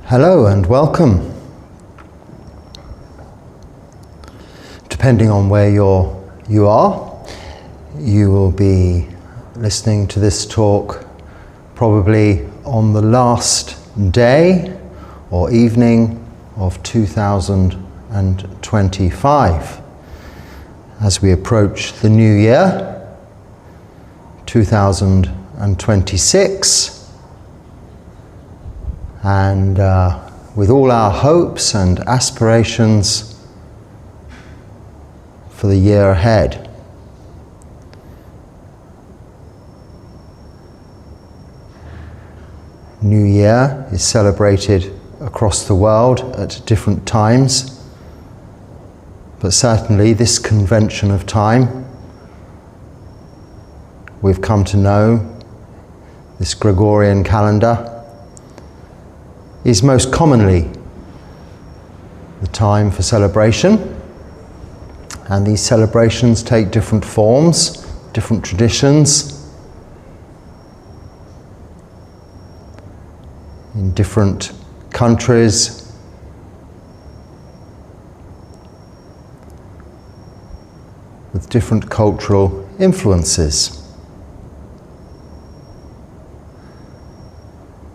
Hello and welcome. Depending on where you are, you will be listening to this talk probably on the last day or evening of 2025. As we approach the new year, 2026, and with all our hopes and aspirations for the year ahead. New Year is celebrated across the world at different times, but certainly this convention of time we've come to know, this Gregorian calendar, is most commonly the time for celebration, and these celebrations take different forms, different traditions, in different countries, with different cultural influences.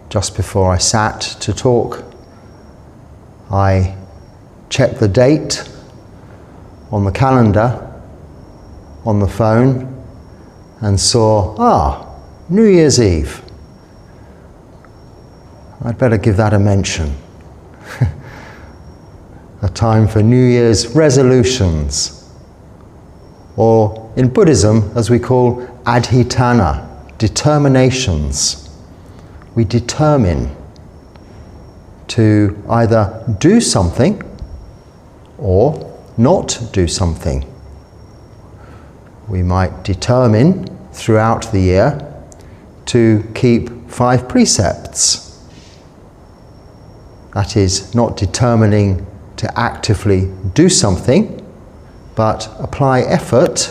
Just before I sat to talk, I checked the date on the calendar on the phone and saw, New Year's Eve. I'd better give that a mention. A time for New Year's resolutions, or in Buddhism, as we call adhitthana, determinations. We determine to either do something or not do something. We might determine throughout the year to keep 5 precepts. That is, not determining to actively do something, but apply effort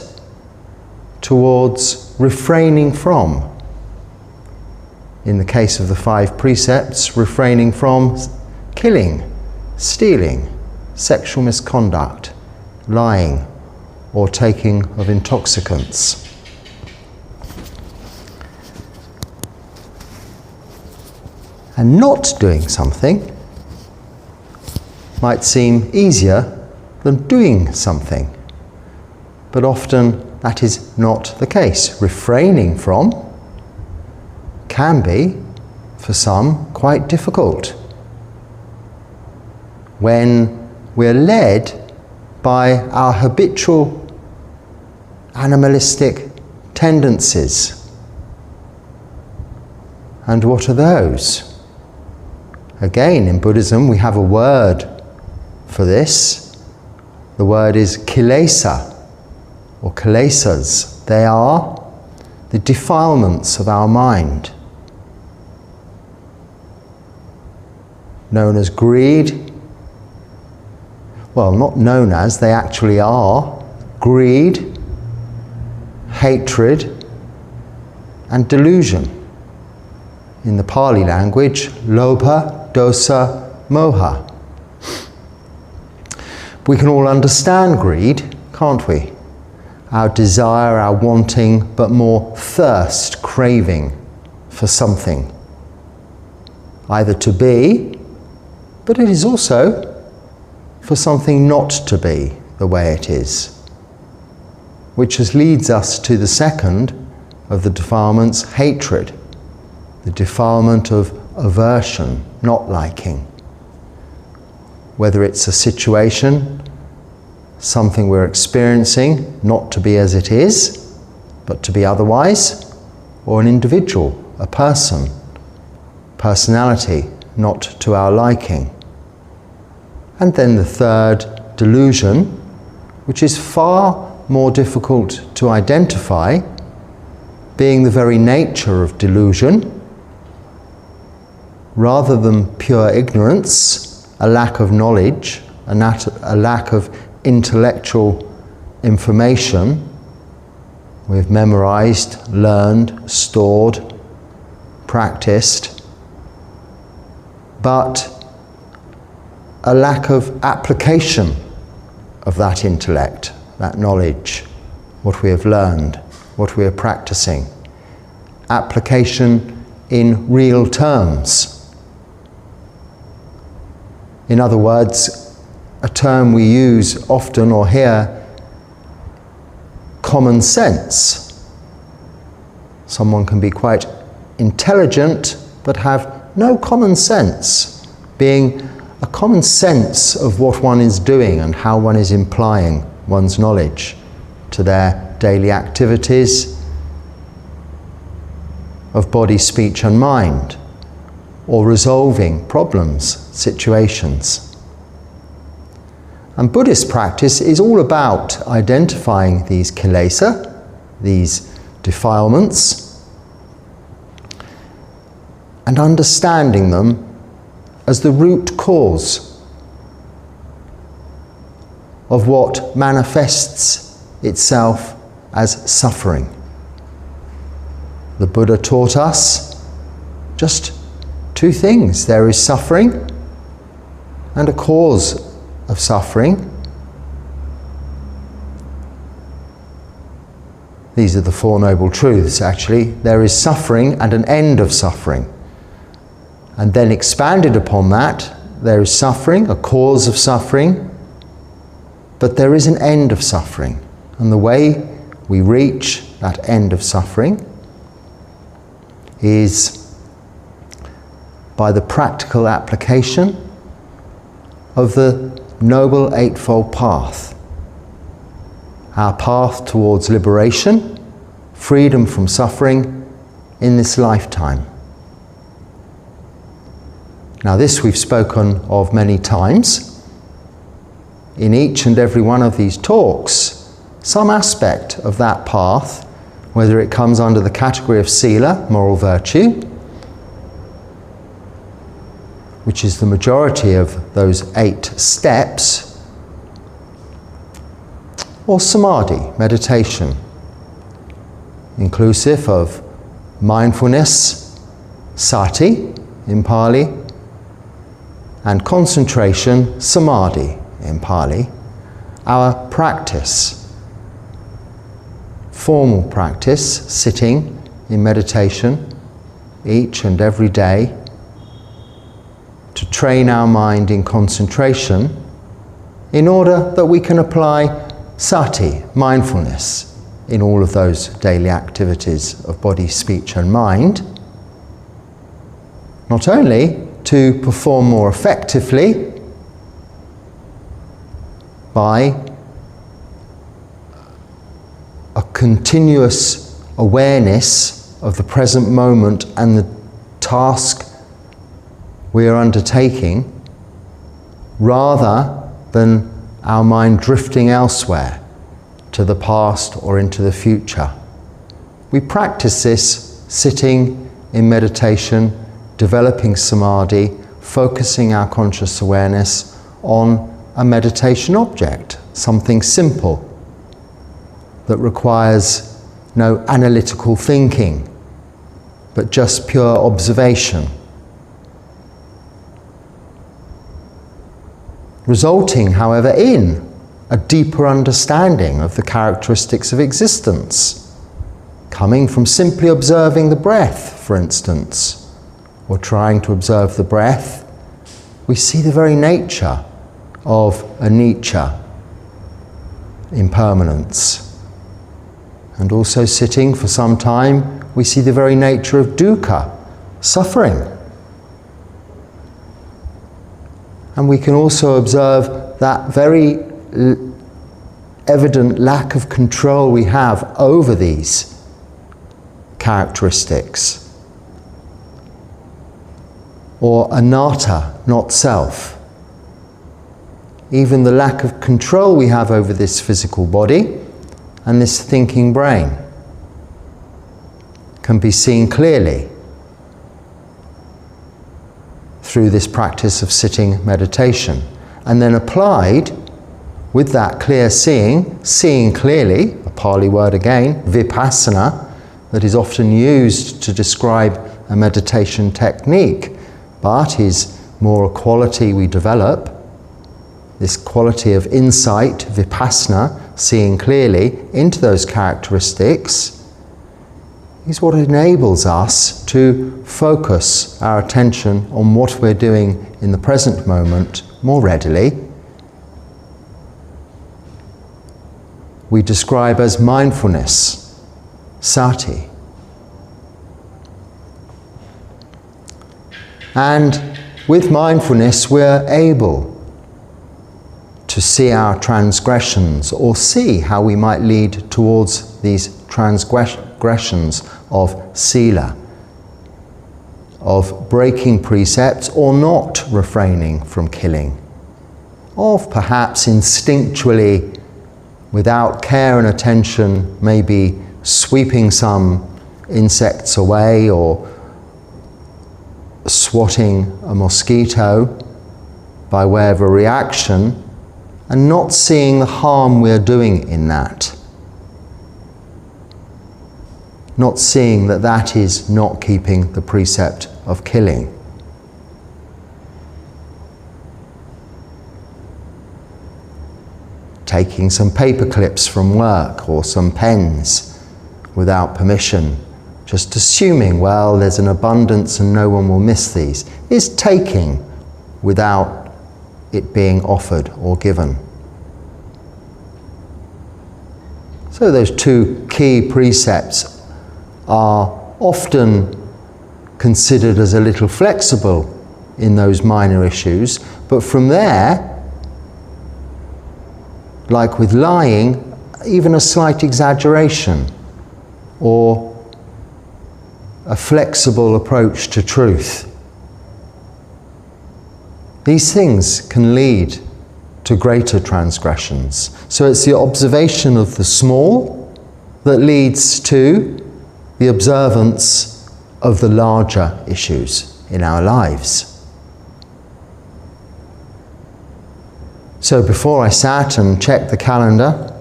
towards refraining from. In the case of the 5 precepts, refraining from killing, stealing, sexual misconduct, lying, or taking of intoxicants. And not doing something might seem easier than doing something, but often that is not the case. Refraining from can be, for some, quite difficult when we're led by our habitual animalistic tendencies. And what are those? Again, in Buddhism, we have a word for this. The word is kilesa, or kilesas. They are the defilements of our mind, known as greed. Well, not known as, they actually are. Greed, hatred, and delusion. In the Pali language, lobha, dosa, moha. We can all understand greed, can't we? Our desire, our wanting, but more thirst, craving for something. Either to be, but it is also for something not to be the way it is. Which leads us to the second of the defilements, hatred. The defilement of aversion, not liking. Whether it's a situation, something we're experiencing, not to be as it is, but to be otherwise, or an individual, a person, personality, not to our liking. And then the third, delusion, which is far more difficult to identify, being the very nature of delusion, rather than pure ignorance, a lack of knowledge, a lack of intellectual information we've memorized, learned, stored, practiced, but a lack of application of that intellect, that knowledge, what we have learned, what we are practicing. Application in real terms. In other words, a term we use often or hear, common sense. Someone can be quite intelligent but have no common sense, being a common sense of what one is doing and how one is implying one's knowledge to their daily activities of body, speech and mind, or resolving problems, situations. And Buddhist practice is all about identifying these kilesa, these defilements, and understanding them as the root cause of what manifests itself as suffering. The Buddha taught us just two things. There is suffering and a cause of suffering. These are the Four Noble Truths, actually. There is suffering and an end of suffering. And then expanded upon that, there is suffering, a cause of suffering, but there is an end of suffering. And the way we reach that end of suffering is by the practical application of the Noble Eightfold Path. Our path towards liberation, freedom from suffering in this lifetime. Now this we've spoken of many times. In each and every one of these talks, some aspect of that path, whether it comes under the category of sila, moral virtue, which is the majority of those 8 steps, or samadhi, meditation, inclusive of mindfulness, sati in Pali, and concentration, samadhi in Pali, our practice, formal practice, sitting in meditation each and every day to train our mind in concentration in order that we can apply sati, mindfulness, in all of those daily activities of body, speech and mind, not only to perform more effectively by a continuous awareness of the present moment and the task we are undertaking, rather than our mind drifting elsewhere to the past or into the future. We practice this sitting in meditation, developing samadhi, focusing our conscious awareness on a meditation object, something simple that requires no analytical thinking, but just pure observation. Resulting, however, in a deeper understanding of the characteristics of existence, coming from simply observing the breath, for instance, or trying to observe the breath, we see the very nature of anicca, impermanence. And also sitting for some time, we see the very nature of dukkha, suffering. And we can also observe that very evident lack of control we have over these characteristics. Or anatta, not self. Even the lack of control we have over this physical body and this thinking brain can be seen clearly through this practice of sitting meditation, and then applied with that clear seeing clearly, a Pali word again, vipassana, that is often used to describe a meditation technique, but is more a quality we develop this quality of insight, vipassana, seeing clearly into those characteristics, is what enables us to focus our attention on what we're doing in the present moment more readily. We describe as mindfulness, sati. And with mindfulness, we're able to see our transgressions, or see how we might lead towards these transgressions of sila, of breaking precepts or not refraining from killing, of perhaps instinctually, without care and attention, maybe sweeping some insects away or swatting a mosquito by way of a reaction, and not seeing the harm we're doing in that. Not seeing that that is not keeping the precept of killing. Taking some paper clips from work or some pens without permission, just assuming, well, there's an abundance and no one will miss these, is taking without it being offered or given. So those two key precepts are often considered as a little flexible in those minor issues, but from there, like with lying, even a slight exaggeration or a flexible approach to truth. These things can lead to greater transgressions. So it's the observation of the small that leads to the observance of the larger issues in our lives. So before I sat and checked the calendar,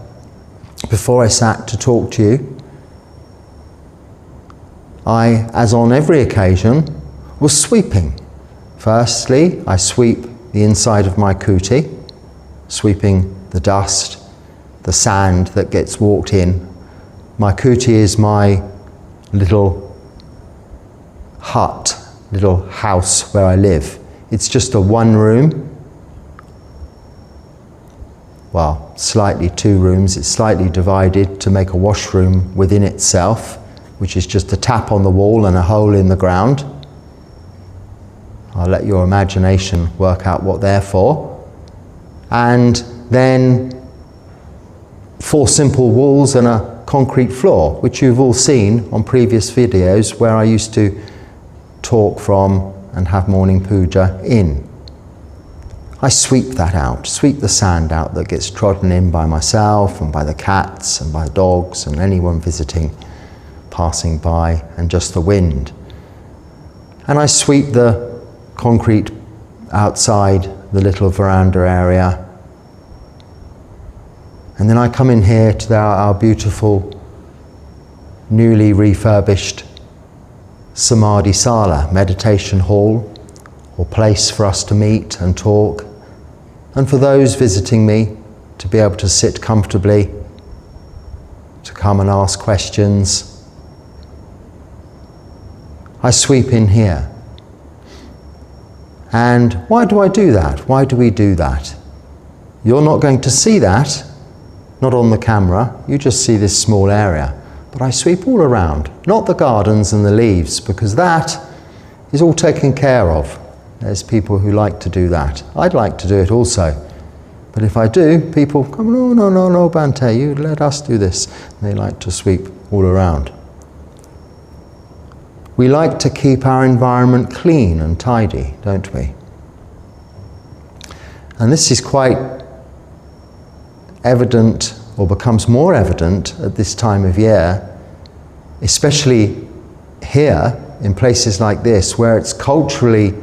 before I sat to talk to you, I, as on every occasion, was sweeping. Firstly, I sweep the inside of my kuti, sweeping the dust, the sand that gets walked in. My kuti is my little hut, little house where I live. It's just a one room, well, slightly two rooms. It's slightly divided to make a washroom within itself, which is just a tap on the wall and a hole in the ground. I'll let your imagination work out what they're for. And then 4 simple walls and a concrete floor, which you've all seen on previous videos where I used to talk from and have morning puja in. I sweep that out, sweep the sand out that gets trodden in by myself and by the cats and by the dogs and anyone visiting, passing by, and just the wind. And I sweep the concrete outside the little veranda area. And then I come in here to our beautiful, newly refurbished Samadhi Sala, meditation hall, or place for us to meet and talk, and for those visiting me to be able to sit comfortably, to come and ask questions. I sweep in here. And why do I do that? Why do we do that? You're not going to see that, not on the camera. You just see this small area. But I sweep all around, not the gardens and the leaves, because that is all taken care of. There's people who like to do that. I'd like to do it also. But if I do, people come, no, Bante, you let us do this. And they like to sweep all around. We like to keep our environment clean and tidy, don't we? And this is quite evident, or becomes more evident at this time of year, especially here in places like this, where it's culturally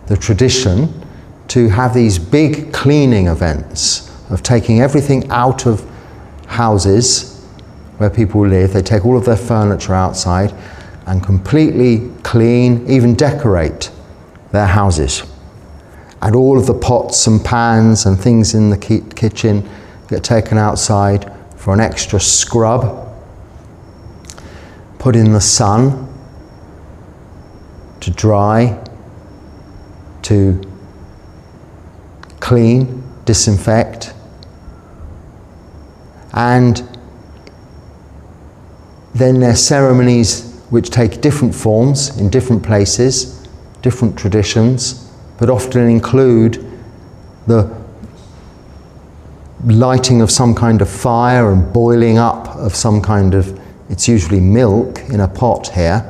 the tradition to have these big cleaning events of taking everything out of houses where people live. They take all of their furniture outside and completely clean, even decorate their houses. and all of the pots and pans and things in the kitchen get taken outside for an extra scrub, put in the sun to dry, to clean, disinfect, and then there are ceremonies which take different forms in different places, different traditions, but often include the lighting of some kind of fire and boiling up of some kind of, it's usually milk in a pot here,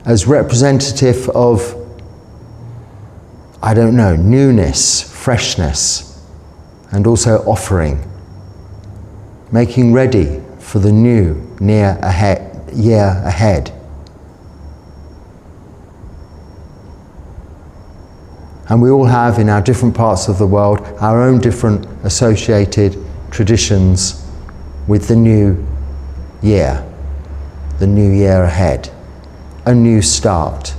as representative of, I don't know, newness, freshness, and also offering, making ready for the new year ahead. And we all have in our different parts of the world our own different associated traditions with the new year ahead, a new start.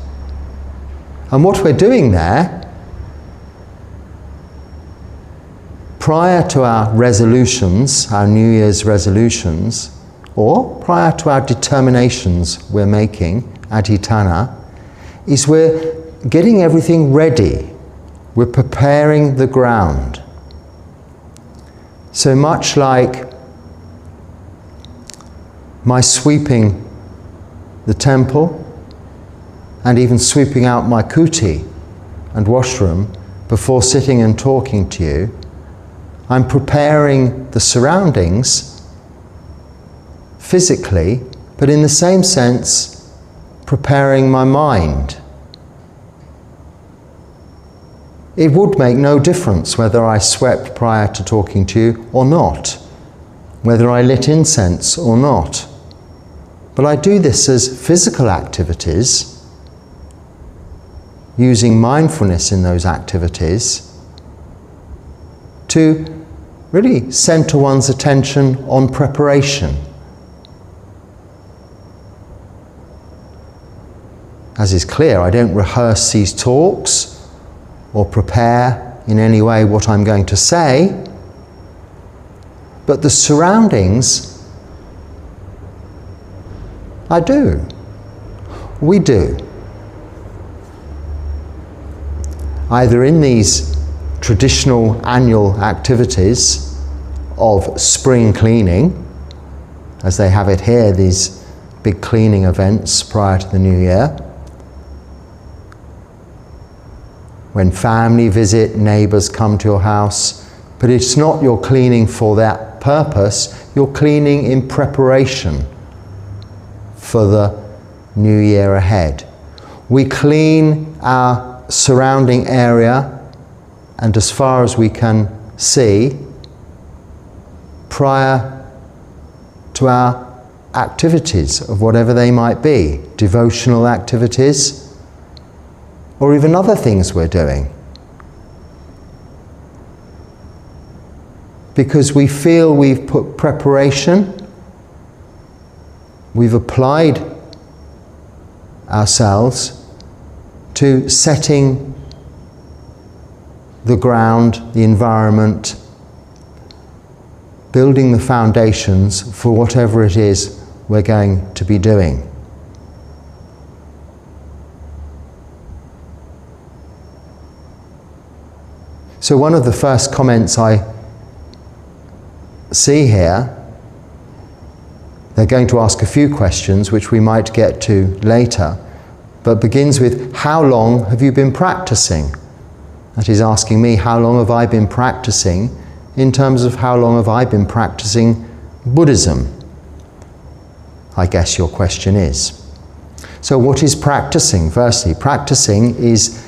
And what we're doing there, prior to our resolutions, our New Year's resolutions, or prior to our determinations we're making, adhitthana, is we're getting everything ready. We're preparing the ground. So much like my sweeping the temple and even sweeping out my kuti and washroom before sitting and talking to you, I'm preparing the surroundings physically, but in the same sense, preparing my mind. It would make no difference whether I swept prior to talking to you or not, whether I lit incense or not. But I do this as physical activities, using mindfulness in those activities to really center one's attention on preparation. As is clear, I don't rehearse these talks or prepare in any way what I'm going to say, but the surroundings, I do. We do. Either in these traditional annual activities of spring cleaning, as they have it here, these big cleaning events prior to the new year, when family visit, neighbours come to your house, but it's not you're cleaning for that purpose, you're cleaning in preparation for the new year ahead. We clean our surrounding area, and as far as we can see, prior to our activities of whatever they might be, devotional activities, or even other things we're doing. Because we feel we've put preparation, we've applied ourselves to setting the ground, the environment, building the foundations for whatever it is we're going to be doing. So one of the first comments I see here, they're going to ask a few questions which we might get to later, but begins with, how long have you been practicing? That is asking me, how long have I been practicing in terms of how long have I been practicing Buddhism? I guess your question is. So what is practicing? Firstly, practicing is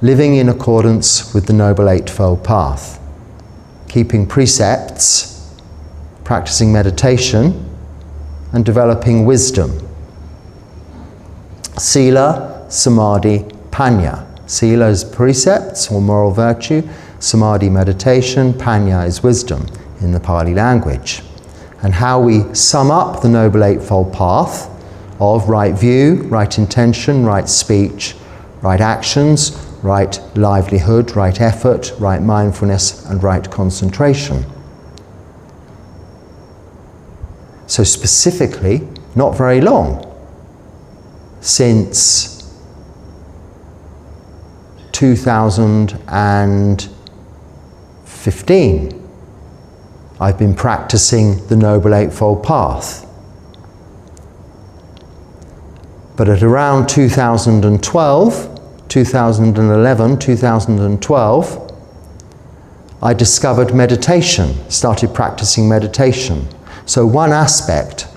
living in accordance with the Noble Eightfold Path, keeping precepts, practicing meditation, and developing wisdom. Sila, Samadhi, Panya. Sila is precepts or moral virtue, Samadhi meditation, Panya is wisdom in the Pali language. And how we sum up the Noble Eightfold Path of right view, right intention, right speech, right actions, right livelihood, right effort, right mindfulness, and right concentration. So specifically, not very long, since 2015, I've been practicing the Noble Eightfold Path. But at around 2012, 2011, 2012, I discovered meditation, started practicing meditation. So one aspect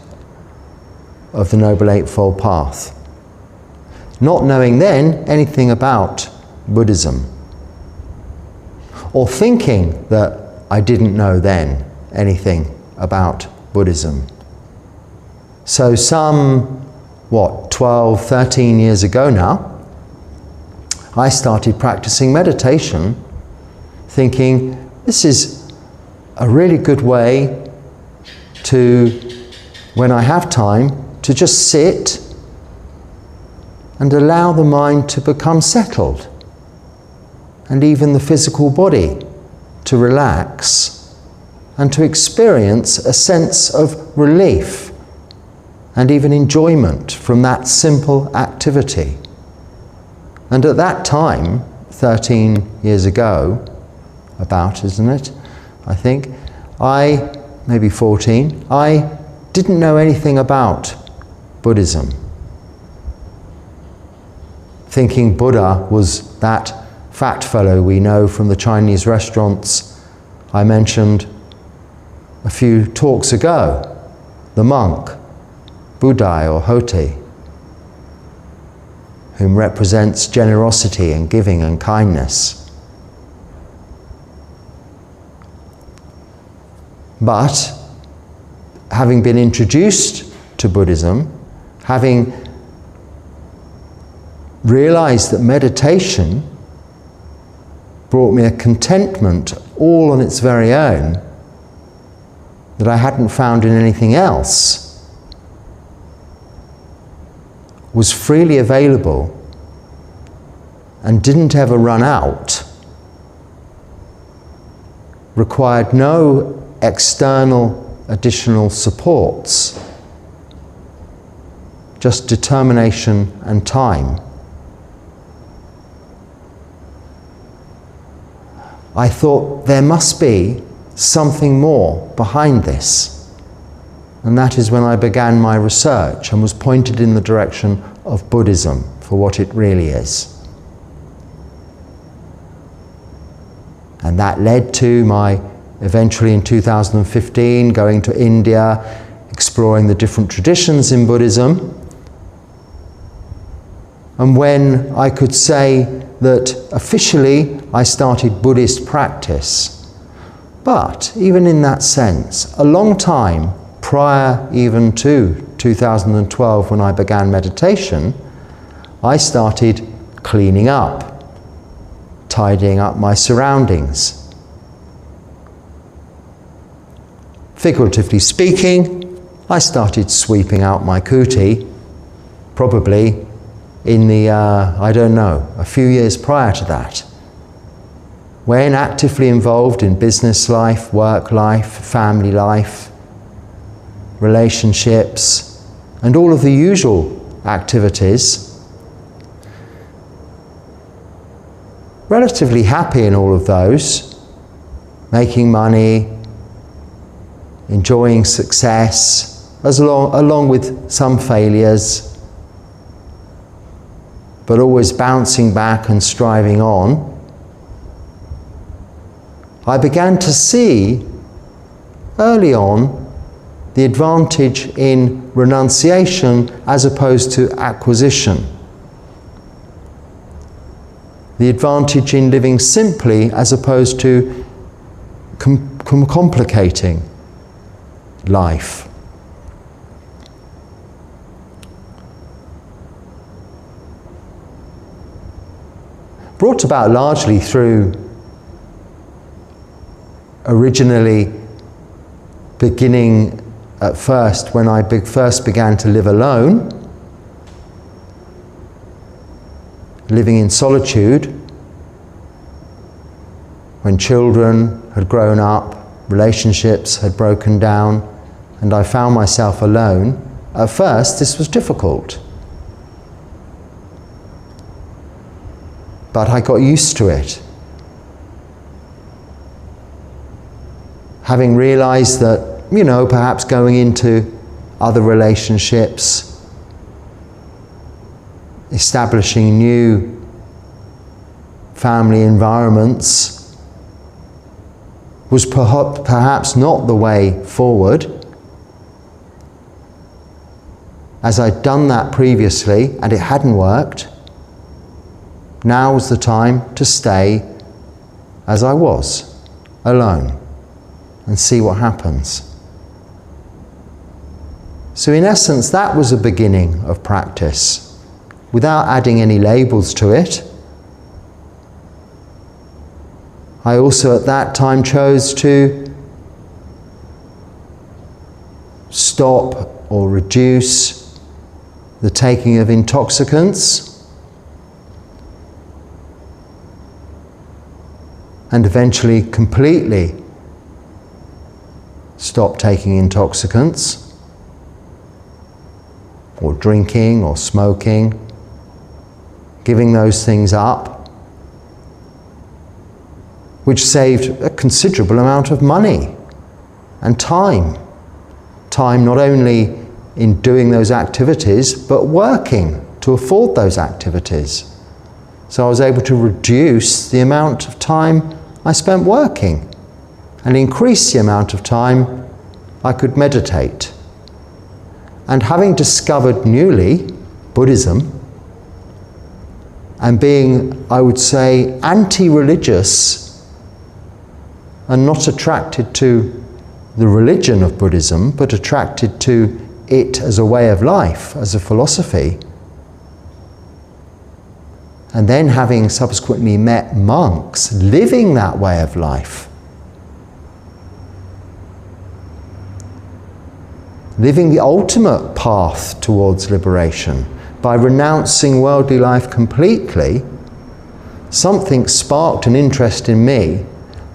of the Noble Eightfold Path. Not knowing then anything about Buddhism, or thinking that I didn't know then anything about Buddhism. So some, 12, 13 years ago now, I started practicing meditation, thinking this is a really good way to, when I have time, to just sit and allow the mind to become settled, and even the physical body to relax and to experience a sense of relief and even enjoyment from that simple activity. And at that time, 13 years ago, about, isn't it? I think, maybe 14, I didn't know anything about Buddhism. Thinking Buddha was that fat fellow we know from the Chinese restaurants I mentioned a few talks ago, the monk, Buddha or Hoti, whom represents generosity and giving and kindness. But having been introduced to Buddhism, having realized that meditation brought me a contentment all on its very own that I hadn't found in anything else, was freely available and didn't ever run out, required no external additional supports, just determination and time. I thought there must be something more behind this. And that is when I began my research and was pointed in the direction of Buddhism for what it really is. And that led to my, eventually in 2015, going to India, exploring the different traditions in Buddhism. And when I could say that officially I started Buddhist practice, but even in that sense, a long time prior even to 2012 when I began meditation, I started cleaning up, tidying up my surroundings. Figuratively speaking, I started sweeping out my kuti, probably in the, a few years prior to that, when actively involved in business life, work life, family life, relationships, and all of the usual activities. Relatively happy in all of those, making money, enjoying success, along with some failures, but always bouncing back and striving on. I began to see early on the advantage in renunciation as opposed to acquisition. The advantage in living simply as opposed to complicating life. Brought about largely through originally beginning at first when I first began to live alone, living in solitude when children had grown up, relationships had broken down, and I found myself alone, at first this was difficult. But I got used to it. Having realized that, perhaps going into other relationships, establishing new family environments was perhaps not the way forward. As I'd done that previously and it hadn't worked, now was the time to stay as I was, alone, and see what happens. So in essence, that was a beginning of practice, without adding any labels to it. I also at that time chose to stop or reduce the taking of intoxicants, and eventually completely stop taking intoxicants, or drinking or smoking, giving those things up, which saved a considerable amount of money and time. Time not only in doing those activities, but working to afford those activities. So I was able to reduce the amount of time I spent working and increase the amount of time I could meditate. And having discovered newly Buddhism, and being, I would say, anti-religious and not attracted to the religion of Buddhism, but attracted to it as a way of life, as a philosophy, and then having subsequently met monks living that way of life, living the ultimate path towards liberation by renouncing worldly life completely, something sparked an interest in me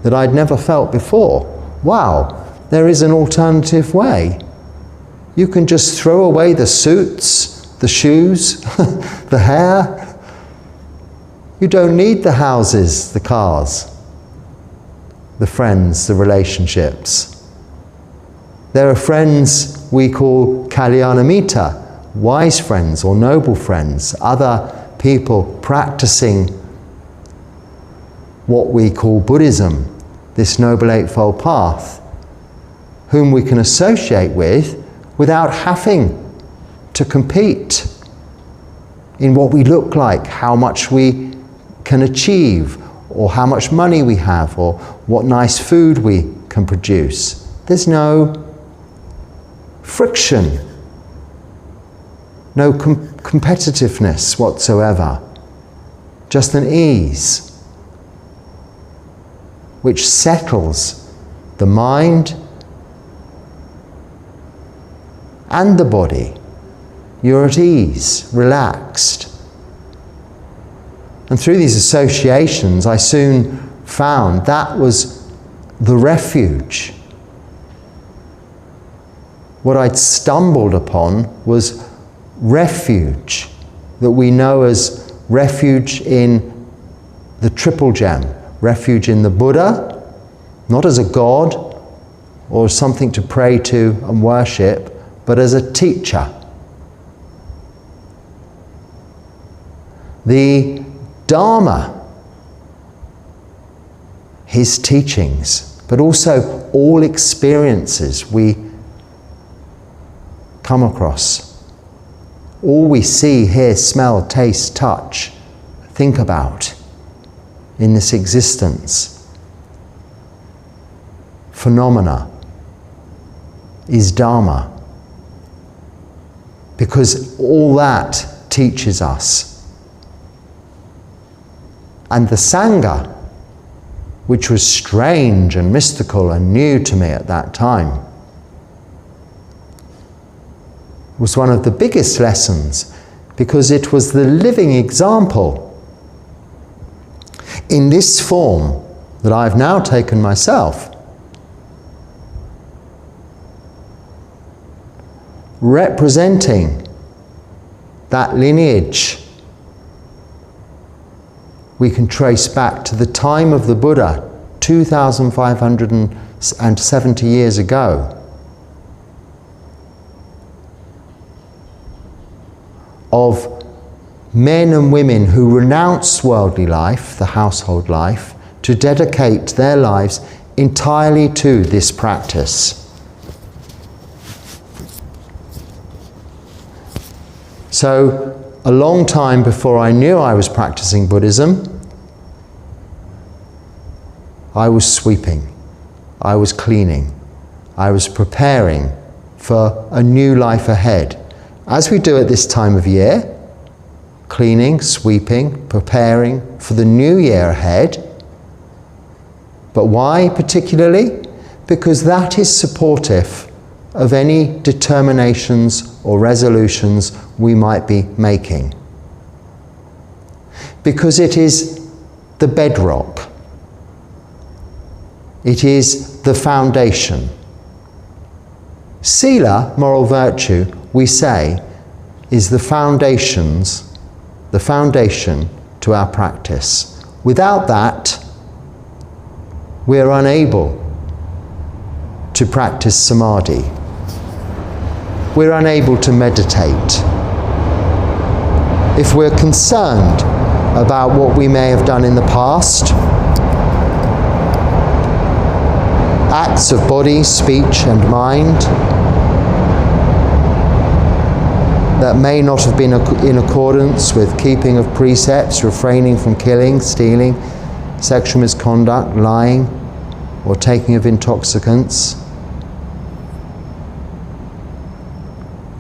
that I'd never felt before. Wow, there is an alternative way. You can just throw away the suits, the shoes, the hair. You don't need the houses, the cars, the friends, the relationships. There are friends we call kalyanamita, wise friends or noble friends, other people practicing what we call Buddhism, this Noble Eightfold Path, whom we can associate with without having to compete in what we look like, how much we can achieve, or how much money we have, or what nice food we can produce. There's no friction, no competitiveness whatsoever, just an ease which settles the mind and the body. You're at ease, relaxed. And through these associations, I soon found that was the refuge. What I'd stumbled upon was refuge, that we know as refuge in the Triple Gem, refuge in the Buddha, not as a god or something to pray to and worship, but as a teacher. The Dharma, his teachings, but also all experiences we come across, all we see, hear, smell, taste, touch, think about in this existence, phenomena, is Dharma, because all that teaches us. And the Sangha, which was strange and mystical and new to me at that time, was one of the biggest lessons, because it was the living example in this form that I've now taken myself, representing that lineage we can trace back to the time of the Buddha, 2,570 years ago. Of men and women who renounced worldly life, the household life, to dedicate their lives entirely to this practice. So, a long time before I knew I was practicing Buddhism, I was sweeping, I was cleaning, I was preparing for a new life ahead. As we do at this time of year, cleaning, sweeping, preparing for the new year ahead. But why particularly? Because that is supportive of any determinations or resolutions we might be making. Because it is the bedrock. It is the foundation. Sila, moral virtue, we say, is the foundation to our practice. Without that, we are unable to practice samadhi. We're unable to meditate. If we're concerned about what we may have done in the past, acts of body, speech and mind that may not have been in accordance with keeping of precepts, refraining from killing, stealing, sexual misconduct, lying, or taking of intoxicants,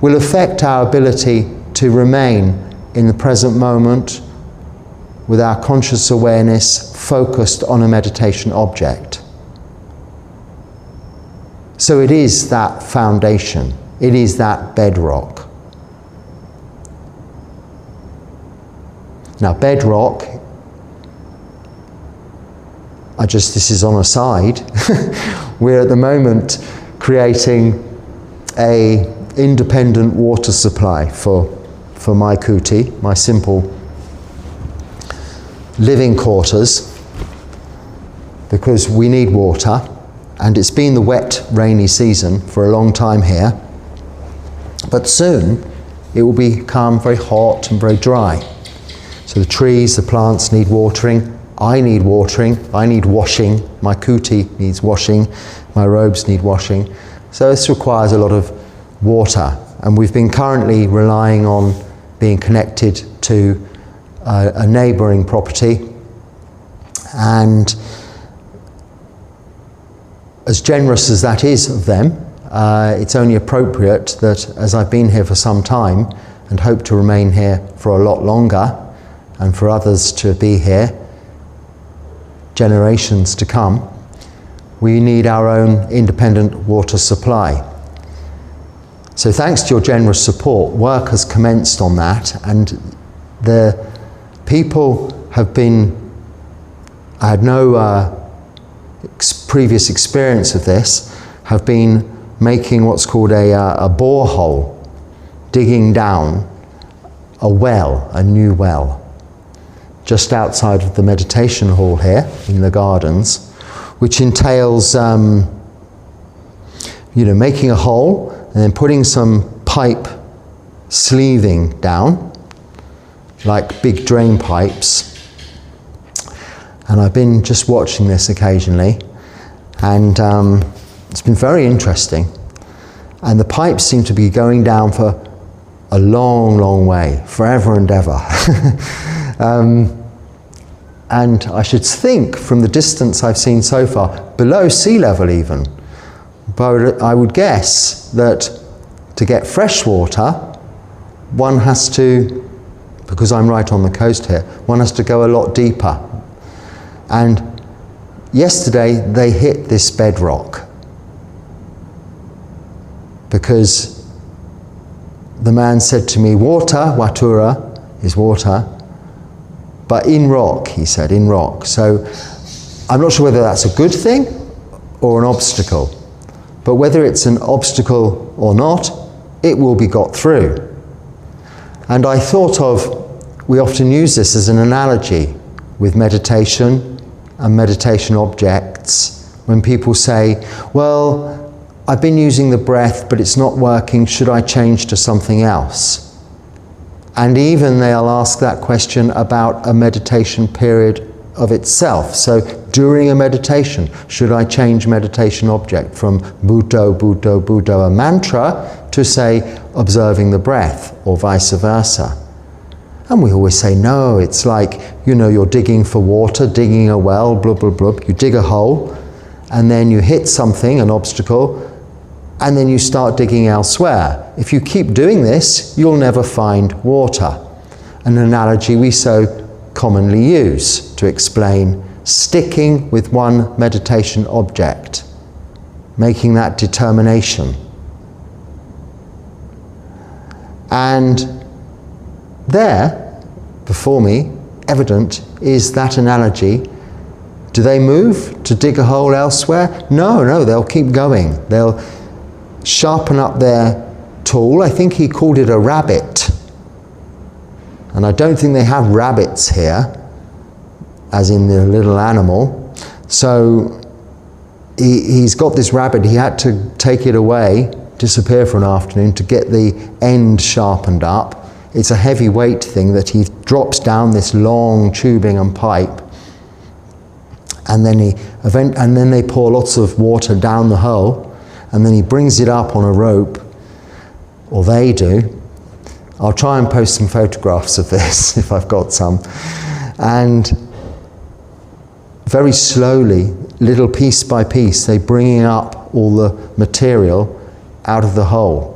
will affect our ability to remain in the present moment with our conscious awareness focused on a meditation object. So it is that foundation, it is that bedrock. Now, bedrock, this is on a side, we're at the moment creating a independent water supply for my kuti, my simple living quarters, because we need water, and it's been the wet, rainy season for a long time here, but soon it will become very hot and very dry. So the trees, the plants need watering, I need watering, I need washing, my kuti needs washing, my robes need washing. So this requires a lot of water, and we've been currently relying on being connected to a neighbouring property, and as generous as that is of them, it's only appropriate that as I've been here for some time and hope to remain here for a lot longer, and for others to be here, generations to come, we need our own independent water supply. So thanks to your generous support, work has commenced on that, and the people have been, I had no previous experience of this, have been making what's called a borehole, digging down a well, a new well, just outside of the meditation hall here in the gardens, which entails making a hole and then putting some pipe sleeving down, like big drain pipes. And I've been just watching this occasionally, and it's been very interesting. And the pipes seem to be going down for a long, long way, forever and ever. And I should think, from the distance I've seen so far, below sea level even. But I would guess that to get fresh water, one has to, because I'm right on the coast here, one has to go a lot deeper. And yesterday they hit this bedrock, because the man said to me, water, watura, is water, but in rock, he said, in rock. So I'm not sure whether that's a good thing or an obstacle, but whether it's an obstacle or not, it will be got through. And I thought we often use this as an analogy with meditation and meditation objects. When people say, well, I've been using the breath, but it's not working, should I change to something else? And even they'll ask that question about a meditation period of itself. So during a meditation, should I change meditation object from Buddho, Buddho, Buddho, a mantra, to say observing the breath, or vice versa? And we always say no. It's like, you're digging for water, digging a well, blub, blub, blub. You dig a hole, and then you hit something, an obstacle, and then you start digging elsewhere. If you keep doing this, you'll never find water. An analogy we so commonly use to explain sticking with one meditation object, making that determination. And there, before me, evident is that analogy. Do they move to dig a hole elsewhere? No, they'll keep going. They'll sharpen up their tool. I think he called it a rabbit. And I don't think they have rabbits here, as in the little animal. So he's got this rabbit. He had to take it away, disappear for an afternoon to get the end sharpened up. It's a heavy weight thing that he drops down this long tubing and pipe, and then they pour lots of water down the hole, and then he brings it up on a rope, or they do. I'll try and post some photographs of this if I've got some. And very slowly, little piece by piece, they're bringing up all the material out of the hole.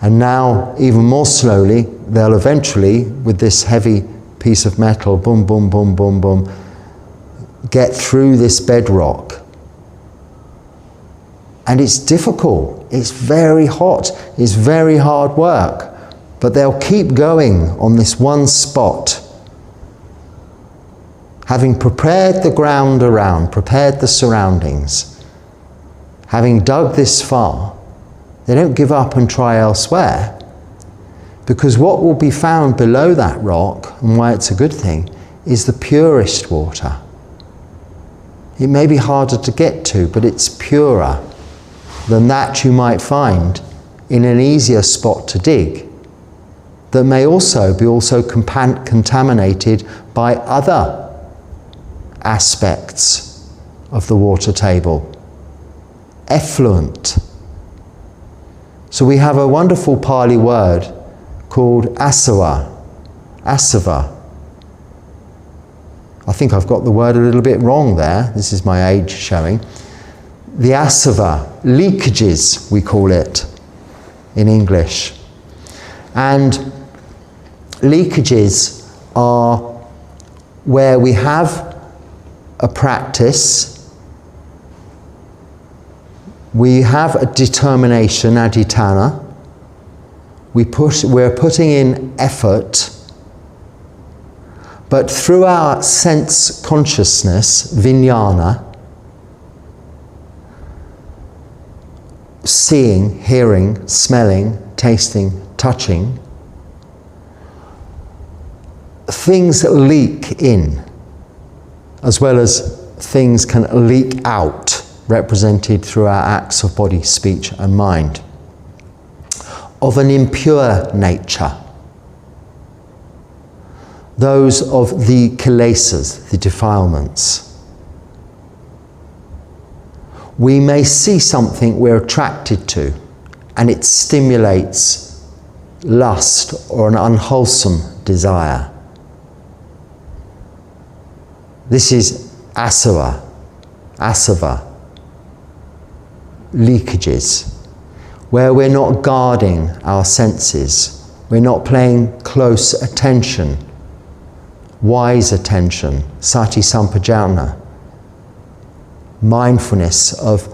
And now, even more slowly, they'll eventually, with this heavy piece of metal, boom, boom, boom, boom, boom, get through this bedrock. And it's difficult. It's very hot. It's very hard work. But they'll keep going on this one spot. Having prepared the ground around, prepared the surroundings, having dug this far, they don't give up and try elsewhere. Because what will be found below that rock, and why it's a good thing, is the purest water. It may be harder to get to, but it's purer than that you might find in an easier spot to dig, that may also be contaminated by other aspects of the water table. Effluent. So we have a wonderful Pali word called asava. Asava. I think I've got the word a little bit wrong there. This is my age showing. The asava, leakages we call it in English. And leakages are where we have a practice, we have a determination, adhitthana, we're putting in effort, but through our sense consciousness, vijnana, seeing, hearing, smelling, tasting, touching, things leak in, as well as things can leak out, represented through our acts of body, speech and mind, of an impure nature. Those of the kilesas, the defilements. We may see something we're attracted to, and it stimulates lust or an unwholesome desire. This is asava, leakages, where we're not guarding our senses, we're not paying close attention, wise attention, sati sampajana, mindfulness of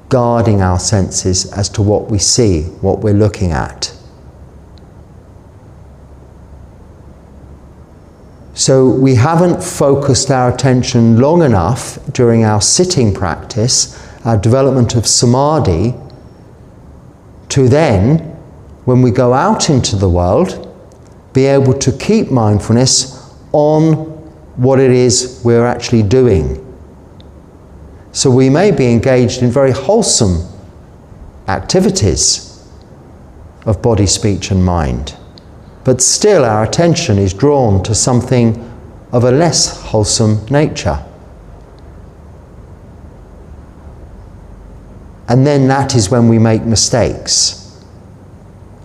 guarding our senses as to what we see, what we're looking at. So we haven't focused our attention long enough during our sitting practice, our development of samadhi, to then, when we go out into the world, be able to keep mindfulness on what it is we're actually doing. So we may be engaged in very wholesome activities of body, speech and mind, but still our attention is drawn to something of a less wholesome nature. And then that is when we make mistakes,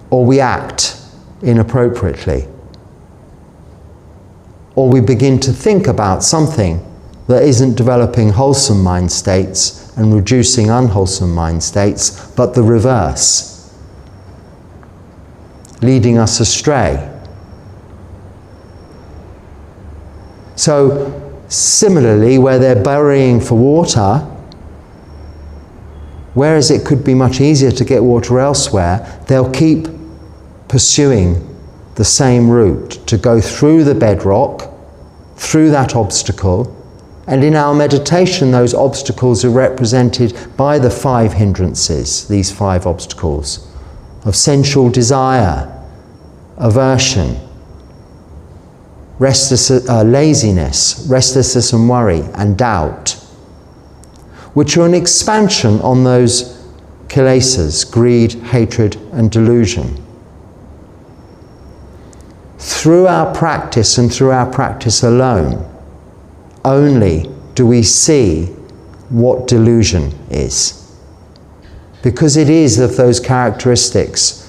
or we act inappropriately, or we begin to think about something that isn't developing wholesome mind states and reducing unwholesome mind states, but the reverse, leading us astray. So, similarly, where they're burying for water, whereas it could be much easier to get water elsewhere, they'll keep pursuing the same route, to go through the bedrock, through that obstacle. And in our meditation, those obstacles are represented by the 5 hindrances, these 5 obstacles of sensual desire, aversion, laziness, restlessness and worry, and doubt, which are an expansion on those kilesas, greed, hatred and delusion. Through our practice and through our practice alone, only do we see what delusion is. Because it is of those characteristics,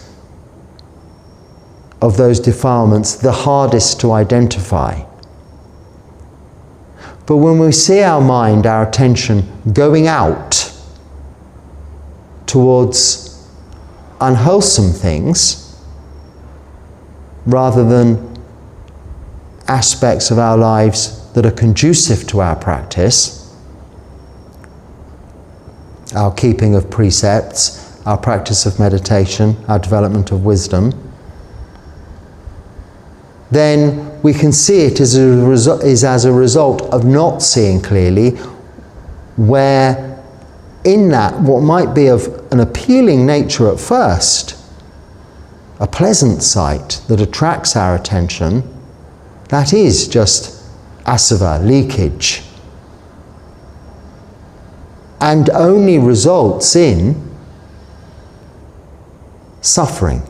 of those defilements, the hardest to identify. But when we see our mind, our attention going out towards unwholesome things, rather than aspects of our lives that are conducive to our practice, our keeping of precepts, our practice of meditation, our development of wisdom, then we can see it as a result of not seeing clearly where in that what might be of an appealing nature at first, a pleasant sight that attracts our attention, that is just asava, leakage, and only results in suffering.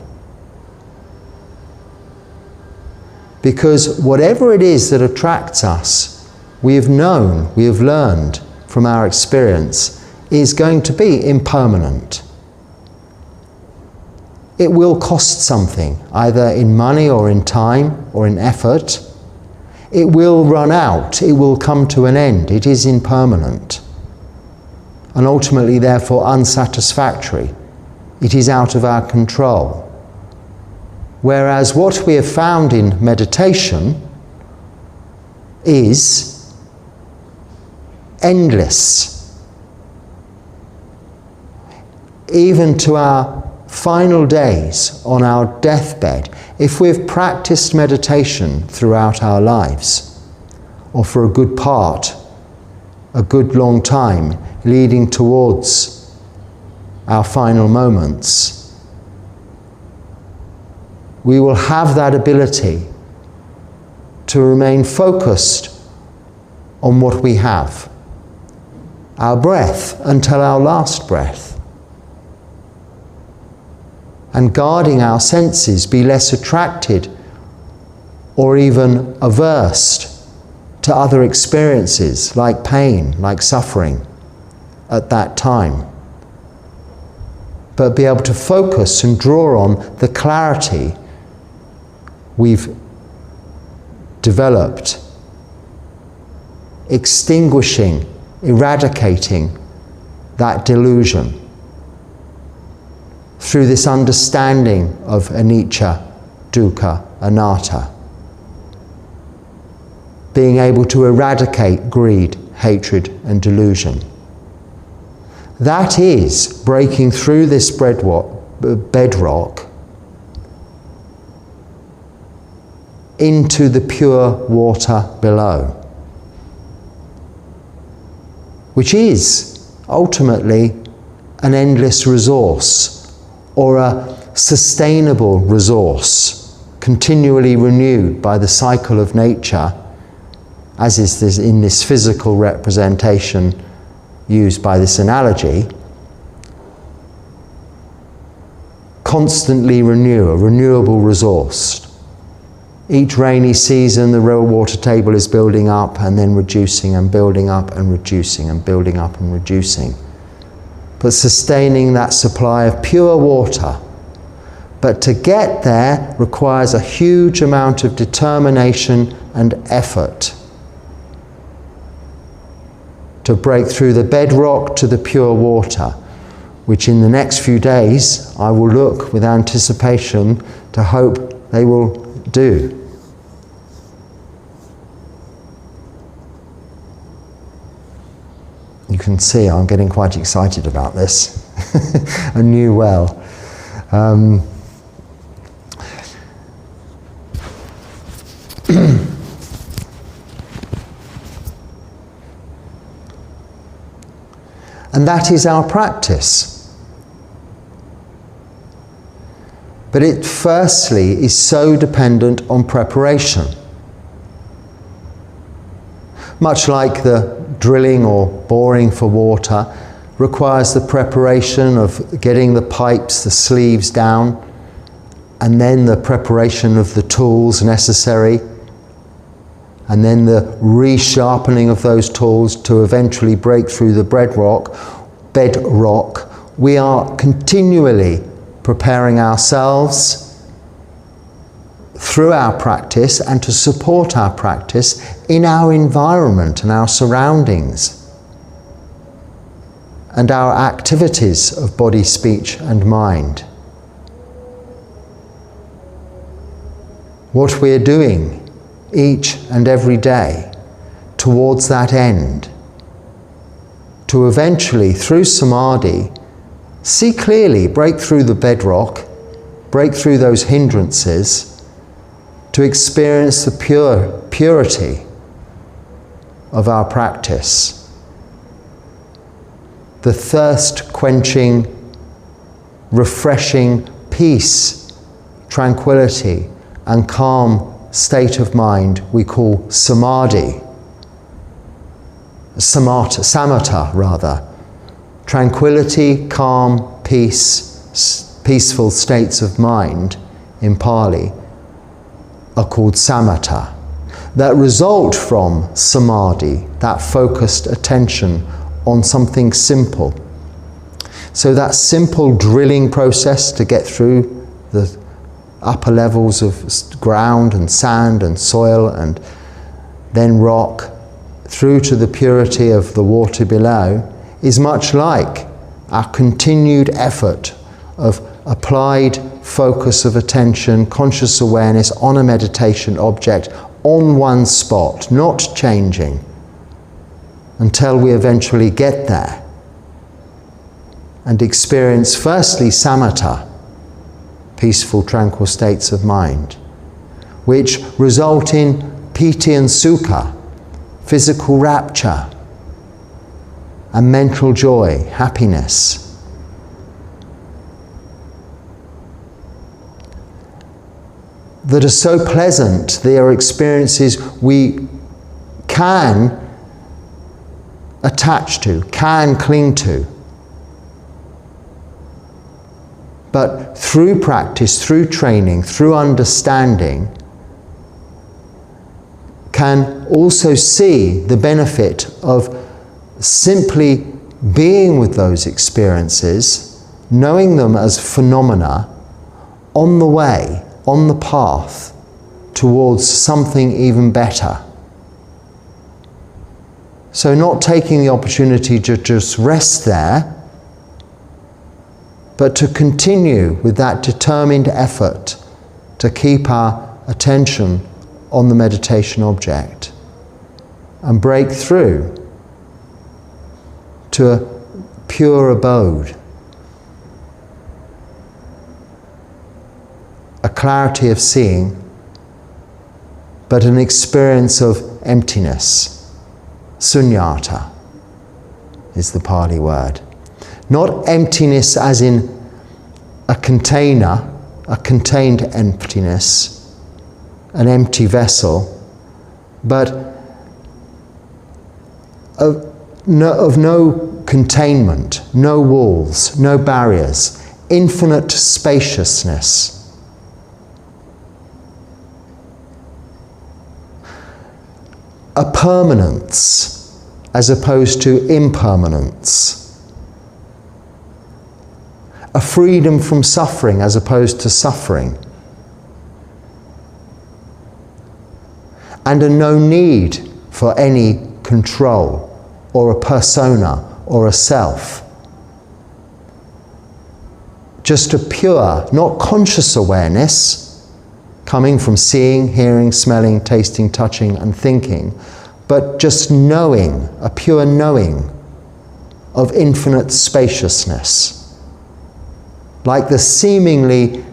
Because whatever it is that attracts us, we have known, we have learned from our experience, is going to be impermanent. It will cost something, either in money or in time or in effort. It will run out, it will come to an end, it is impermanent. And ultimately, therefore, unsatisfactory. It is out of our control. Whereas what we have found in meditation is endless. Even to our final days on our deathbed, if we've practiced meditation throughout our lives, or for a good part, a good long time, leading towards our final moments, we will have that ability to remain focused on what we have, our breath until our last breath, and guarding our senses, be less attracted or even averse to other experiences like pain, like suffering at that time, but be able to focus and draw on the clarity we've developed, extinguishing, eradicating that delusion through this understanding of anicca, dukkha, anatta. Being able to eradicate greed, hatred and delusion. That is breaking through this bedrock into the pure water below, which is ultimately an endless resource or a sustainable resource, continually renewed by the cycle of nature, as is this, in this physical representation used by this analogy. Constantly renew, a renewable resource. Each rainy season the water table is building up and then reducing and building up and reducing and building up and reducing. But sustaining that supply of pure water. But to get there requires a huge amount of determination and effort. To break through the bedrock to the pure water, which in the next few days I will look with anticipation to hope they will do. You can see I'm getting quite excited about this. A new well. And that is our practice. But it firstly is so dependent on preparation. Much like the drilling or boring for water requires the preparation of getting the pipes, the sleeves down, and then the preparation of the tools necessary, and then the resharpening of those tools to eventually break through the bedrock. We are continually preparing ourselves through our practice and to support our practice in our environment and our surroundings and our activities of body, speech and mind. What we are doing each and every day towards that end, to eventually, through samadhi, see clearly, break through the bedrock, break through those hindrances, to experience the purity of our practice, the thirst-quenching, refreshing peace, tranquility and calm state of mind we call samadhi, samatha rather. Tranquility, calm, peace, peaceful states of mind in Pali are called samatha, that result from samadhi, that focused attention on something simple. So that simple drilling process to get through the upper levels of ground and sand and soil and then rock through to the purity of the water below is much like our continued effort of applied focus of attention, conscious awareness on a meditation object on one spot, not changing until we eventually get there and experience firstly samatha, peaceful, tranquil states of mind, which result in piti and sukha, physical rapture and mental joy, happiness. That are so pleasant, they are experiences we can attach to, can cling to. But through practice, through training, through understanding, can also see the benefit of simply being with those experiences, knowing them as phenomena on the way, on the path towards something even better. So not taking the opportunity to just rest there, but to continue with that determined effort to keep our attention on the meditation object and break through to a pure abode, a clarity of seeing but an experience of emptiness. Sunyata is the Pali word. Not emptiness as in a container, a contained emptiness, an empty vessel, but of no containment, no walls, no barriers, infinite spaciousness. A permanence as opposed to impermanence. A freedom from suffering as opposed to suffering. And a no need for any control or a persona or a self. Just a pure, not conscious awareness coming from seeing, hearing, smelling, tasting, touching and thinking, but just knowing, a pure knowing of infinite spaciousness. Like the seemingly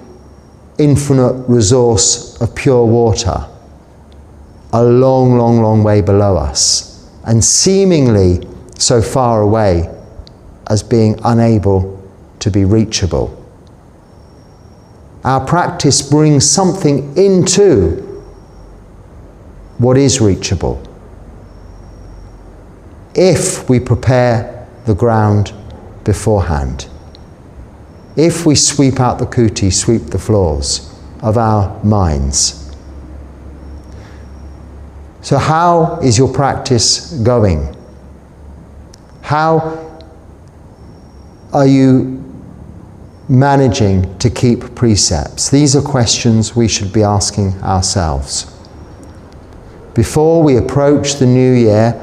infinite resource of pure water, a long, long, long way below us, and seemingly so far away as being unable to be reachable. Our practice brings something into what is reachable, if we prepare the ground beforehand. If we sweep out the kuti, sweep the floors of our minds. So how is your practice going? How are you managing to keep precepts? These are questions we should be asking ourselves. Before we approach the new year,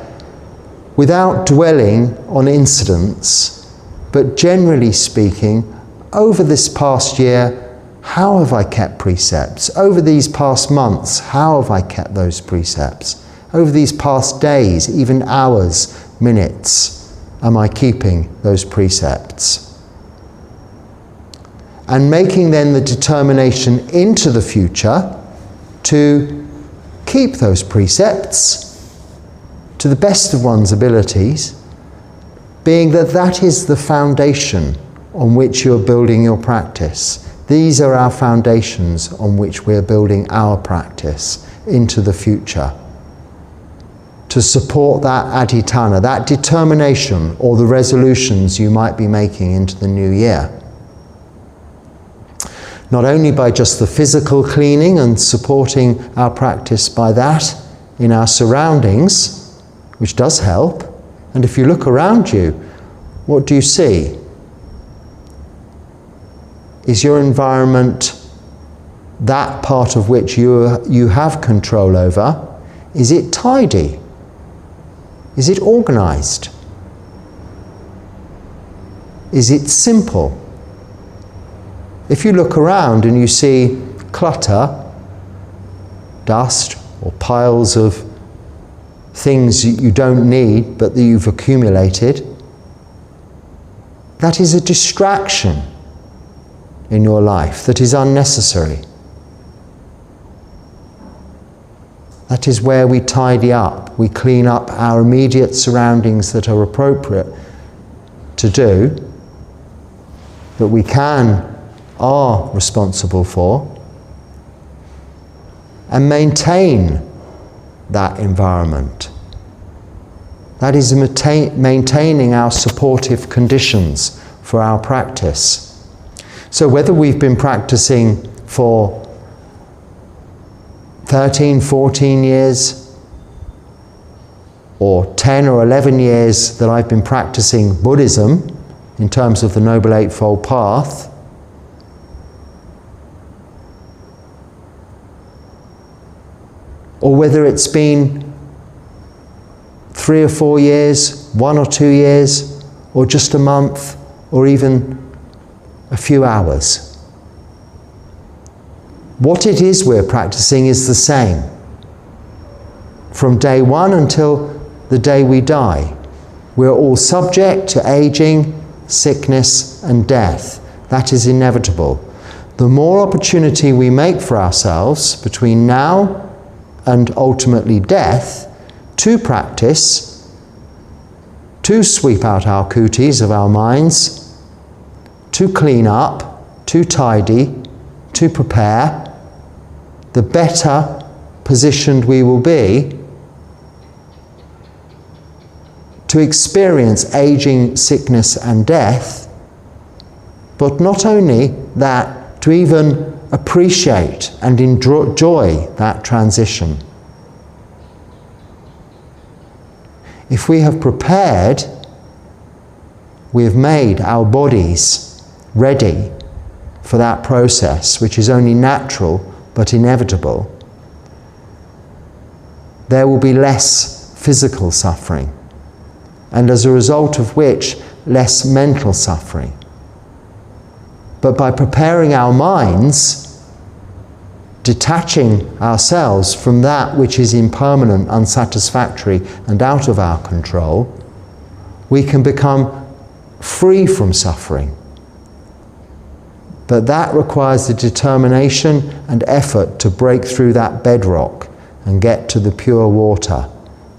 without dwelling on incidents, but generally speaking, over this past year, how have I kept precepts? Over these past months, how have I kept those precepts? Over these past days, even hours, minutes, am I keeping those precepts? And making then the determination into the future to keep those precepts to the best of one's abilities, being that that is the foundation on which you're building your practice. These are our foundations on which we're building our practice into the future. To support that adhitthana, that determination or the resolutions you might be making into the new year. Not only by just the physical cleaning and supporting our practice by that in our surroundings, which does help, and if you look around you, what do you see? Is your environment that part of which you have control over? Is it tidy? Is it organized? Is it simple? If you look around and you see clutter, dust, or piles of things you don't need but that you've accumulated, that is a distraction in your life that is unnecessary. That is where we tidy up, we clean up our immediate surroundings that are appropriate to do, that we are responsible for, and maintain that environment. That is maintaining our supportive conditions for our practice. So whether we've been practicing for 13, 14 years, or 10 or 11 years that I've been practicing Buddhism in terms of the Noble Eightfold Path, or whether it's been 3 or 4 years, 1 or 2 years, or just a month, or even a few hours. What it is we're practicing is the same. From day one until the day we die, we're all subject to aging, sickness, and death. That is inevitable. The more opportunity we make for ourselves between now and ultimately death, to practice, to sweep out our cooties of our minds, to clean up, to tidy, to prepare, the better positioned we will be to experience aging, sickness and death, but not only that, to even appreciate and enjoy that transition. If we have prepared, we have made our bodies ready for that process, which is only natural but inevitable, there will be less physical suffering, and as a result of which, less mental suffering. But by preparing our minds, detaching ourselves from that which is impermanent, unsatisfactory, and out of our control, we can become free from suffering. But that requires the determination and effort to break through that bedrock and get to the pure water,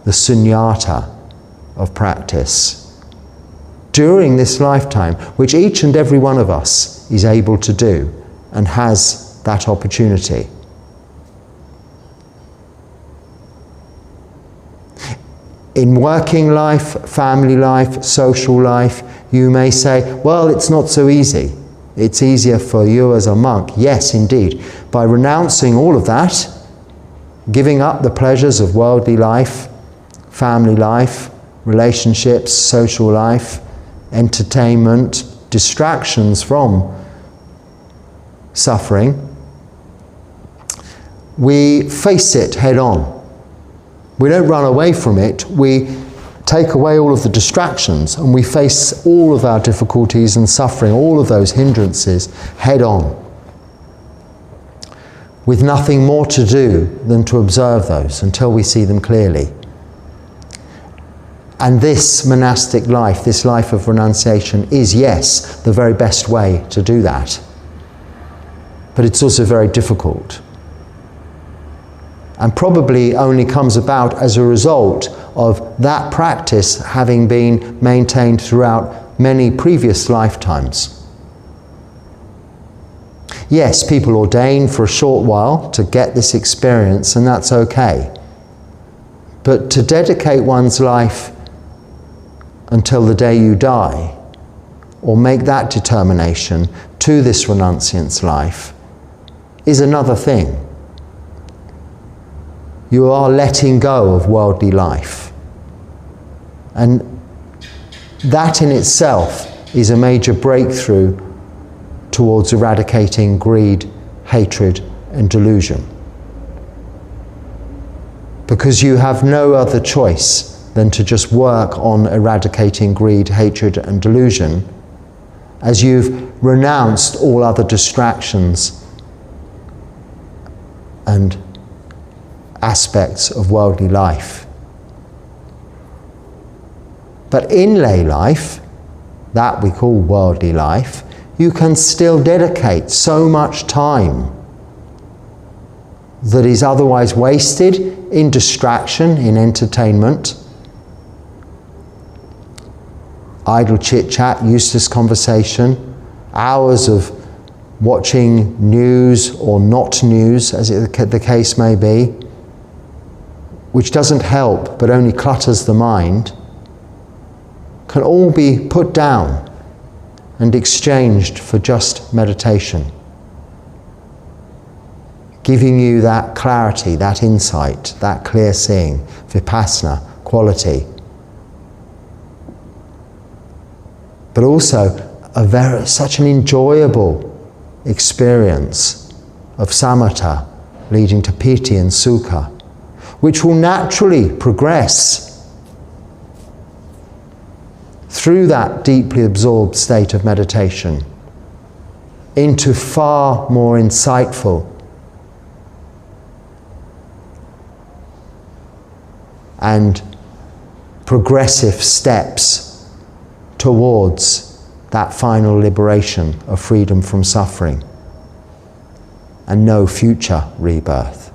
the sunyata of practice, during this lifetime, which each and every one of us is able to do and has that opportunity. In working life, family life, social life, you may say, well, it's not so easy. It's easier for you as a monk. Yes, indeed. By renouncing all of that, giving up the pleasures of worldly life, family life, relationships, social life, entertainment, distractions from suffering, we face it head on. We don't run away from it. We take away all of the distractions and we face all of our difficulties and suffering, all of those hindrances head on, with nothing more to do than to observe those until we see them clearly. And this monastic life, this life of renunciation, is, yes, the very best way to do that. But it's also very difficult. And probably only comes about as a result of that practice having been maintained throughout many previous lifetimes. Yes, people ordain for a short while to get this experience, and that's okay. But to dedicate one's life until the day you die, or make that determination to this renunciant's life, is another thing. You are letting go of worldly life. And that in itself is a major breakthrough towards eradicating greed, hatred, and delusion. Because you have no other choice than to just work on eradicating greed, hatred, and delusion, as you've renounced all other distractions and aspects of worldly life. But in lay life, that we call worldly life, you can still dedicate so much time that is otherwise wasted in distraction, in entertainment, idle chit-chat, useless conversation, hours of watching news or not news, as the case may be, which doesn't help but only clutters the mind, can all be put down and exchanged for just meditation, giving you that clarity, that insight, that clear seeing, vipassana quality. But also such an enjoyable experience of samatha leading to piti and sukha, which will naturally progress through that deeply absorbed state of meditation into far more insightful and progressive steps towards that final liberation of freedom from suffering and no future rebirth.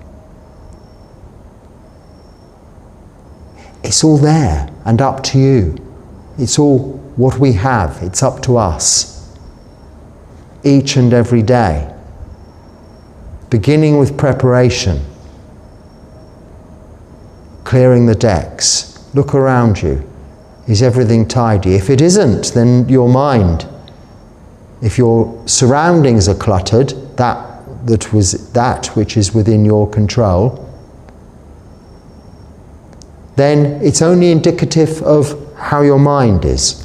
It's all there and up to you. It's all what we have. It's up to us. Each and every day. Beginning with preparation. Clearing the decks. Look around you. Is everything tidy? If it isn't, then your mind. If your surroundings are cluttered, that which is within your control, then it's only indicative of how your mind is.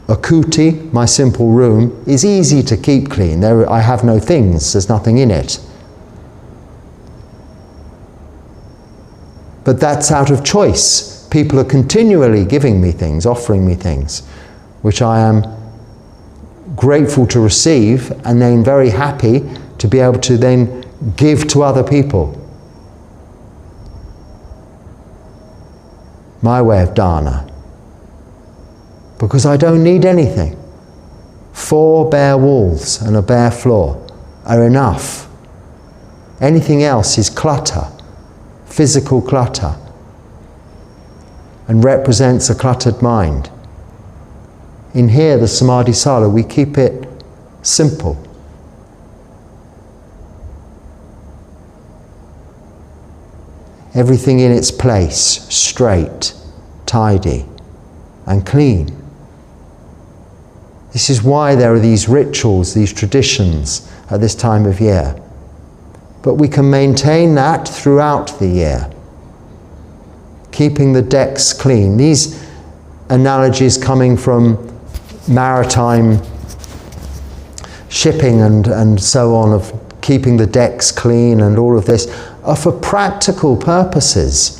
A kuti, my simple room, is easy to keep clean. I have no things, there's nothing in it. But that's out of choice. People are continually giving me things, offering me things, which I am grateful to receive, and then very happy to be able to then give to other people. My way of dana. Because I don't need anything. 4 bare walls and a bare floor are enough. Anything else is clutter, physical clutter, and represents a cluttered mind. In here, the Samadhi Sala, we keep it simple. Everything in its place, straight, tidy, and clean. This is why there are these rituals, these traditions at this time of year. But we can maintain that throughout the year. Keeping the decks clean. These analogies coming from maritime shipping and so on, of keeping the decks clean and all of this, are for practical purposes.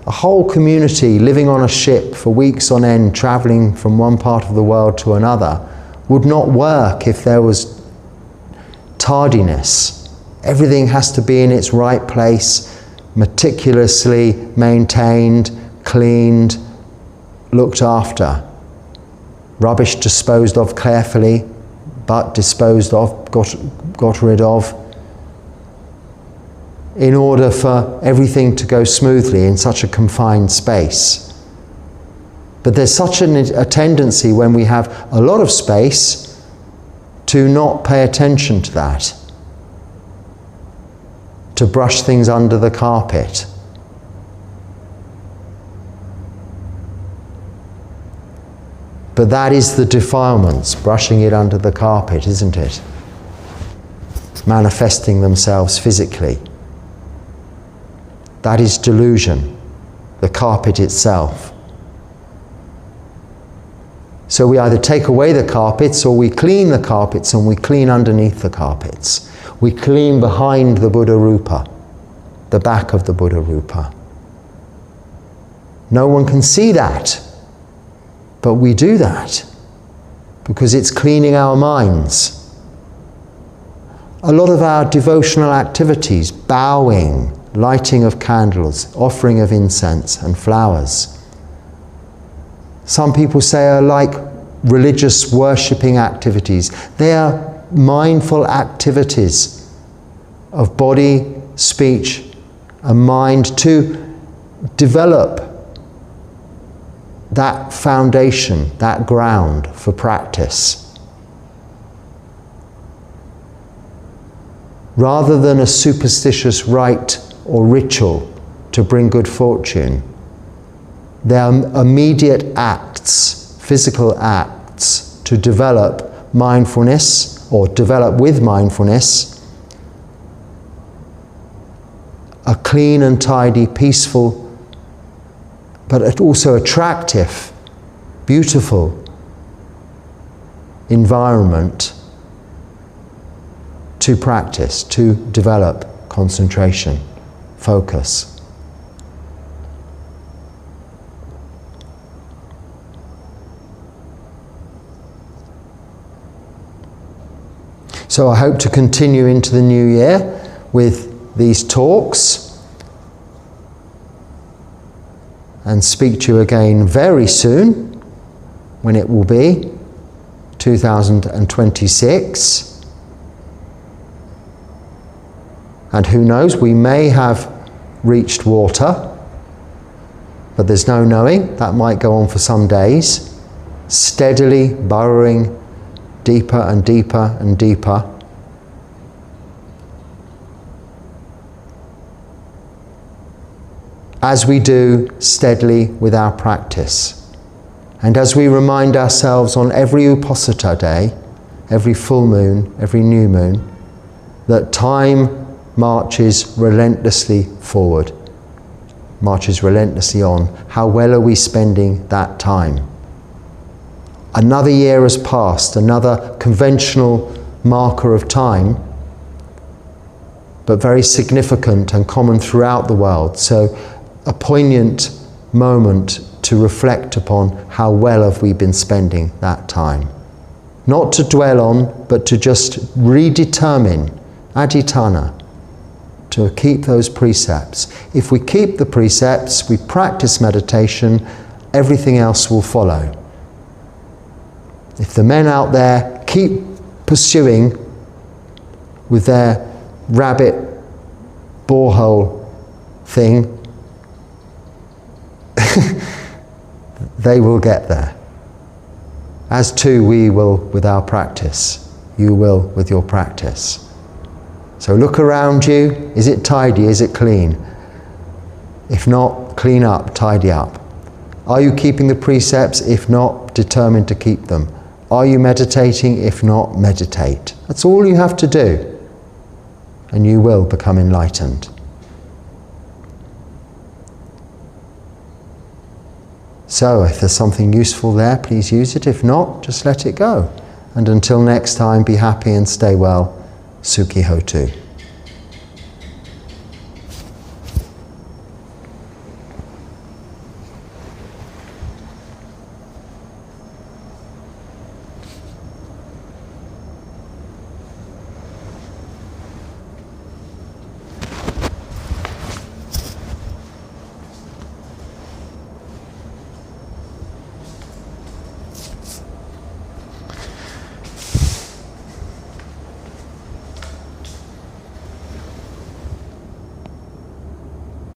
A whole community living on a ship for weeks on end, travelling from one part of the world to another, would not work if there was tardiness. Everything has to be in its right place, meticulously maintained, cleaned, looked after. Rubbish disposed of carefully, but disposed of, got rid of, in order for everything to go smoothly in such a confined space. But there's such a tendency when we have a lot of space to not pay attention to that, to brush things under the carpet. But that is the defilements, brushing it under the carpet, isn't it? Manifesting themselves physically. That is delusion, the carpet itself. So we either take away the carpets, or we clean the carpets and we clean underneath the carpets. We clean behind the Buddha Rupa, the back of the Buddha Rupa. No one can see that, but we do that because it's cleaning our minds. A lot of our devotional activities, bowing, lighting of candles, offering of incense and flowers, some people say are like religious worshipping activities. They are mindful activities of body, speech, and mind to develop that foundation, that ground for practice. Rather than a superstitious rite or ritual to bring good fortune, they are immediate acts, physical acts, to develop mindfulness, or develop with mindfulness, a clean and tidy, peaceful, but also attractive, beautiful environment to practice, to develop concentration, focus. So I hope to continue into the new year with these talks and speak to you again very soon, when it will be 2026. And who knows, we may have reached water, but there's no knowing. That might go on for some days, steadily burrowing deeper and deeper and deeper. As we do steadily with our practice. And as we remind ourselves on every Uposatha day, every full moon, every new moon, that time marches relentlessly forward, marches relentlessly on. How well are we spending that time? Another year has passed, another conventional marker of time, but very significant and common throughout the world. So a poignant moment to reflect upon how well have we been spending that time. Not to dwell on, but to just redetermine, adhitthana, to keep those precepts. If we keep the precepts, we practice meditation, everything else will follow. If the men out there keep pursuing with their rabbit borehole thing, they will get there. As too we will with our practice. You will with your practice. So look around you. Is it tidy? Is it clean? If not, clean up, tidy up. Are you keeping the precepts? If not, determined to keep them. Are you meditating? If not, meditate. That's all you have to do. And you will become enlightened. So if there's something useful there, please use it. If not, just let it go. And until next time, be happy and stay well. Sukhi Hotu.